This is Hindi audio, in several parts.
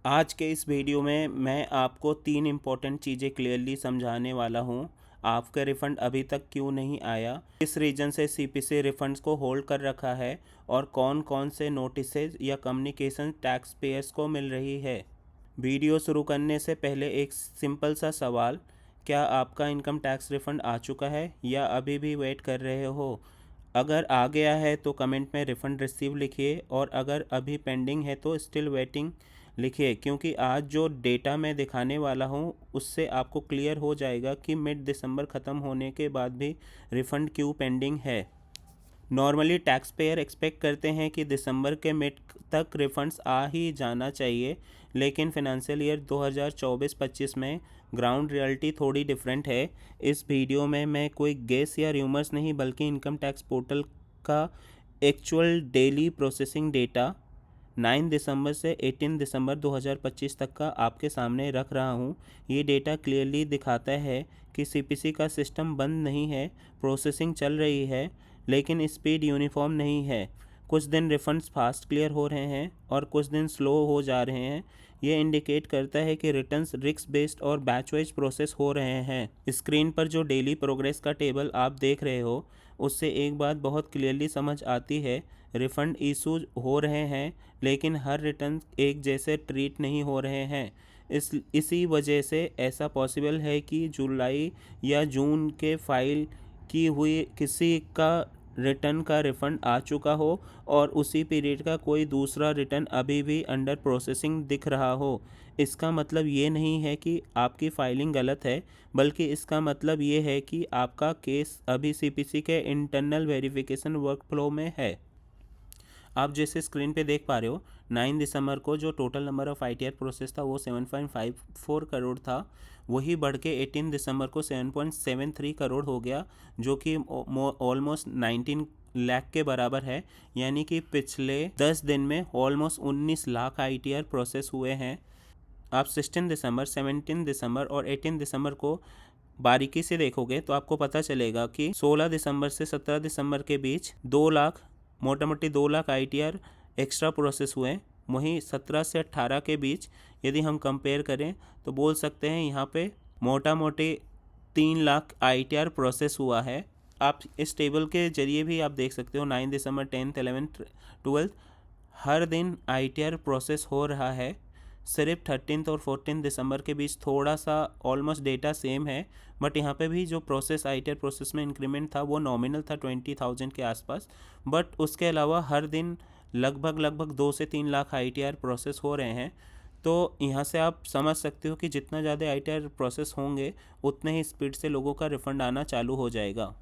आज के इस वीडियो में मैं आपको 3 इम्पोर्टेंट चीज़ें क्लियरली समझाने वाला हूँ। आपका रिफ़ंड अभी तक क्यों नहीं आया, किस रीज़न से सीपीसी रिफ़ंड्स को होल्ड कर रखा है और कौन कौन से नोटिसेज या कम्युनिकेशन टैक्स पेयर्स को मिल रही है। वीडियो शुरू करने से पहले एक सिंपल सा सवाल, क्या आपका इनकम टैक्स रिफ़ंड आ चुका है या अभी भी वेट कर रहे हो? अगर आ गया है तो कमेंट में रिफ़ंड रिसीव लिखिए और अगर अभी पेंडिंग है तो स्टिल वेटिंग लिखिए, क्योंकि आज जो डेटा मैं दिखाने वाला हूँ उससे आपको क्लियर हो जाएगा कि मिड दिसंबर ख़त्म होने के बाद भी रिफ़ंड क्यों पेंडिंग है। नॉर्मली टैक्स पेयर एक्सपेक्ट करते हैं कि दिसंबर के मिड तक रिफंड्स आ ही जाना चाहिए, लेकिन फिनंशियल ईयर 2024-25 में ग्राउंड रियलिटी थोड़ी डिफरेंट है। इस वीडियो में मैं कोई गेस या र्यूमर्स नहीं बल्कि इनकम टैक्स पोर्टल का एक्चुअल डेली प्रोसेसिंग डेटा 9 दिसंबर से 18 दिसंबर 2025 तक का आपके सामने रख रहा हूँ। ये डेटा क्लियरली दिखाता है कि सीपीसी का सिस्टम बंद नहीं है, प्रोसेसिंग चल रही है, लेकिन स्पीड यूनिफॉर्म नहीं है। कुछ दिन रिफंड्स फास्ट क्लियर हो रहे हैं और कुछ दिन स्लो हो जा रहे हैं। ये इंडिकेट करता है कि रिटर्न्स रिस्क बेस्ड और बैच वाइज प्रोसेस हो रहे हैं। स्क्रीन पर जो डेली प्रोग्रेस का टेबल आप देख रहे हो उससे एक बात बहुत क्लियरली समझ आती है, रिफ़ंड इशूज हो रहे हैं लेकिन हर रिटर्न एक जैसे ट्रीट नहीं हो रहे हैं। इसी वजह से ऐसा पॉसिबल है कि जुलाई या जून के फाइल की हुई किसी का रिटर्न का रिफ़ंड आ चुका हो और उसी पीरियड का कोई दूसरा रिटर्न अभी भी अंडर प्रोसेसिंग दिख रहा हो। इसका मतलब ये नहीं है कि आपकी फाइलिंग गलत है, बल्कि इसका मतलब ये है कि आपका केस अभी सीपीसी के इंटरनल वेरिफिकेशन वर्कफ्लो में है। आप जैसे स्क्रीन पे देख पा रहे हो, 9 दिसंबर को जो total number of ITR process था वो 7.54 करोड़ था। वही बढ़ के 18 दिसंबर को 7.73 करोड़ हो गया, जो कि ऑलमोस्ट 19 लाख के बराबर है। यानी कि पिछले 10 दिन में ऑलमोस्ट 19 लाख आईटीआर प्रोसेस हुए हैं। आप 16 दिसंबर, 17 दिसंबर और 18 दिसंबर को बारीकी से देखोगे तो आपको पता चलेगा कि 16 दिसंबर से 17 दिसंबर के बीच 2 लाख, मोटा मोटी 2 लाख आईटीआर एक्स्ट्रा प्रोसेस हुए। वहीं 17 से 18 के बीच यदि हम कंपेयर करें तो बोल सकते हैं यहाँ पे मोटा मोटी 3 लाख आईटीआर प्रोसेस हुआ है। आप इस टेबल के जरिए भी आप देख सकते हो 9 दिसंबर, 10th, 11th, 12th हर दिन आईटीआर प्रोसेस हो रहा है। सिर्फ 13 और 14 दिसंबर के बीच थोड़ा सा ऑलमोस्ट डेटा सेम है, बट यहाँ पे भी जो प्रोसेस आईटीआर प्रोसेस में इंक्रीमेंट था वो नॉमिनल था 20,000 के आसपास। बट उसके अलावा हर दिन लगभग 2 से 3 लाख आईटीआर प्रोसेस हो रहे हैं। तो यहाँ से आप समझ सकते हो कि जितना ज़्यादा आईटीआर प्रोसेस होंगे उतने ही स्पीड से लोगों का रिफ़ंड आना चालू हो जाएगा।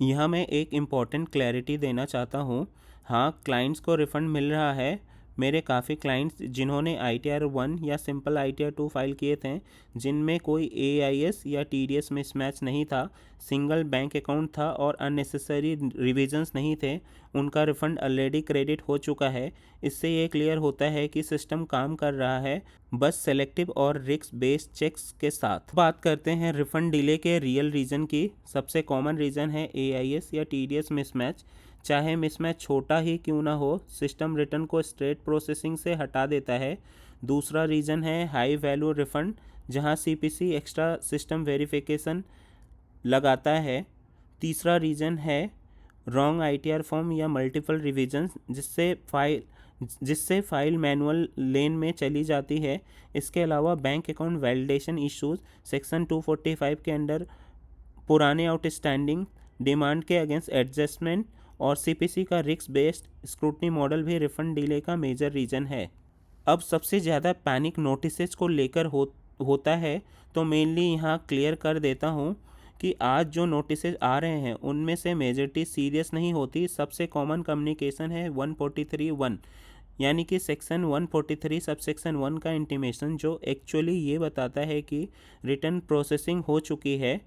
यहाँ मैं एक इम्पॉर्टेंट क्लैरिटी देना चाहता हूँ। हाँ, क्लाइंट्स को रिफ़ंड मिल रहा है। मेरे काफ़ी क्लाइंट्स जिन्होंने ITR 1 या सिंपल ITR 2 फाइल किए थे, जिनमें कोई AIS या TDS मिसमैच नहीं था, सिंगल बैंक अकाउंट था और अननेसेसरी रिविजन्स नहीं थे, उनका रिफ़ंड ऑलरेडी क्रेडिट हो चुका है। इससे ये क्लियर होता है कि सिस्टम काम कर रहा है, बस सेलेक्टिव और रिस्क बेस्ड चेक्स के साथ। बात करते हैं रिफ़ंड डिले के रियल रीज़न की। सबसे कॉमन रीज़न है AIS या TDS मिसमैच। चाहे मिसमैच छोटा ही क्यों ना हो, सिस्टम रिटर्न को स्ट्रेट प्रोसेसिंग से हटा देता है। दूसरा रीज़न है हाई वैल्यू रिफ़ंड, जहां सीपीसी एक्स्ट्रा सिस्टम वेरिफिकेशन लगाता है। तीसरा रीज़न है रॉन्ग आईटीआर फॉर्म या मल्टीपल रिविजन्स, जिससे फाइल मैनुअल लेन में चली जाती है। इसके अलावा bank account validation issues section 245 के अंडर पुराने आउटस्टैंडिंग डिमांड के अगेंस्ट एडजस्टमेंट और सीपीसी का रिस्क बेस्ड स्क्रूटनी मॉडल भी रिफंड डिले का मेजर रीज़न है। अब सबसे ज़्यादा पैनिक नोटिसेज को लेकर होता है, तो मेनली यहाँ क्लियर कर देता हूँ कि आज जो नोटिसेज आ रहे हैं उनमें से मेजॉरिटी सीरियस नहीं होती। सबसे कॉमन कम्युनिकेशन है 143(1), यानी कि सेक्शन 143 सब सेक्शन 1 का इंटीमेशन, जो एक्चुअली ये बताता है कि रिटर्न प्रोसेसिंग हो चुकी है।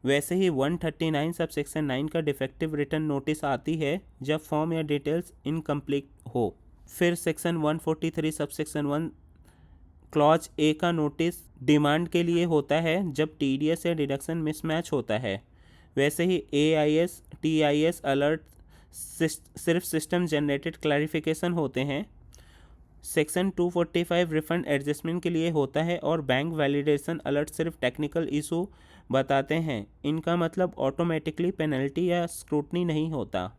वैसे ही 139 सब सेक्शन 9 का डिफेक्टिव रिटर्न नोटिस आती है जब फॉर्म या डिटेल्स इनकम्प्लीट हो। फिर section 143 sub section 1 clause A का नोटिस डिमांड के लिए होता है जब टीडीएस या डिडक्शन मिसमैच होता है। वैसे ही AIS TIS अलर्ट सिर्फ सिस्टम जनरेटेड क्लैरिफिकेशन होते हैं। सेक्शन 245 रिफंड एडजस्टमेंट के लिए होता है और बैंक वैलिडेशन अलर्ट सिर्फ टेक्निकल इशू बताते हैं। इनका मतलब ऑटोमेटिकली पेनल्टी या स्क्रूटनी नहीं होता।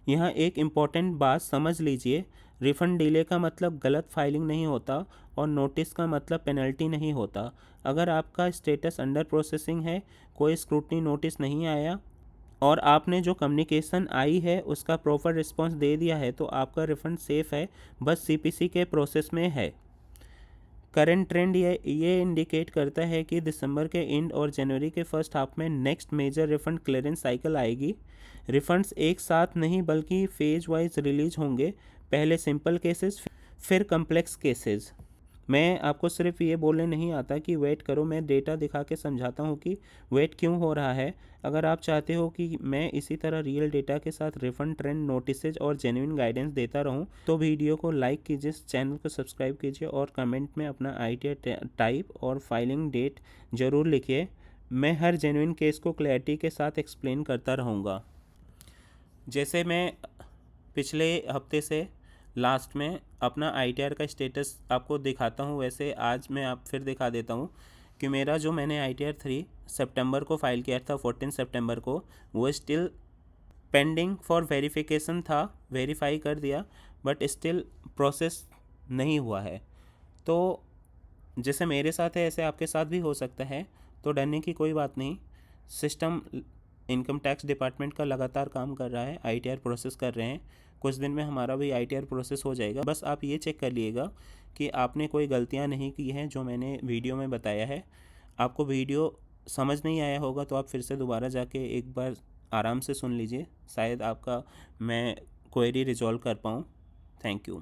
यहाँ एक इम्पॉर्टेंट बात समझ लीजिए, रिफ़ंड डिले का मतलब गलत फाइलिंग नहीं होता और नोटिस का मतलब पेनल्टी नहीं होता। अगर आपका स्टेटस अंडर प्रोसेसिंग है, कोई स्क्रूटनी नोटिस नहीं आया और आपने जो कम्युनिकेशन आई है उसका प्रॉपर रिस्पांस दे दिया है, तो आपका रिफ़ंड सेफ़ है, बस सीपीसी के प्रोसेस में है। करंट ट्रेंड ये इंडिकेट करता है कि दिसंबर के एंड और जनवरी के फर्स्ट हाफ में next major refund clearance cycle आएगी। रिफंड्स एक साथ नहीं बल्कि फेज वाइज रिलीज होंगे, पहले सिंपल केसेस फिर कम्प्लेक्स केसेस। मैं आपको सिर्फ ये बोलने नहीं आता कि वेट करो, मैं डेटा दिखा के समझाता हूँ कि वेट क्यों हो रहा है। अगर आप चाहते हो कि मैं इसी तरह रियल डेटा के साथ रिफंड ट्रेंड नोटिसेज और जेन्युइन गाइडेंस देता रहूँ, तो वीडियो को लाइक कीजिए, चैनल को सब्सक्राइब कीजिए और कमेंट में अपना ITR टाइप और फाइलिंग डेट ज़रूर लिखिए। मैं हर जेन्युइन केस को क्लैरिटी के साथ एक्सप्लेन करता रहूँगा। जैसे मैं पिछले हफ्ते से लास्ट में अपना ITR का स्टेटस आपको दिखाता हूँ, वैसे आज मैं आप फिर दिखा देता हूँ कि मेरा जो मैंने ITR 3 सितंबर को फ़ाइल किया था, 14 सितंबर को, वो स्टिल पेंडिंग फॉर वेरिफिकेशन था। वेरीफाई कर दिया बट स्टिल प्रोसेस नहीं हुआ है। तो जैसे मेरे साथ है ऐसे आपके साथ भी हो सकता है, तो डरने की कोई बात नहीं। सिस्टम इनकम टैक्स डिपार्टमेंट का लगातार काम कर रहा है, ITR प्रोसेस कर रहे हैं। कुछ दिन में हमारा भी ITR प्रोसेस हो जाएगा। बस आप ये चेक कर लिएगा कि आपने कोई गलतियां नहीं की हैं जो मैंने वीडियो में बताया है। आपको वीडियो समझ नहीं आया होगा तो आप फिर से दोबारा जाके एक बार आराम से सुन लीजिए, शायद आपका मैं क्वेरी रिजॉल्व कर पाऊँ। Thank you.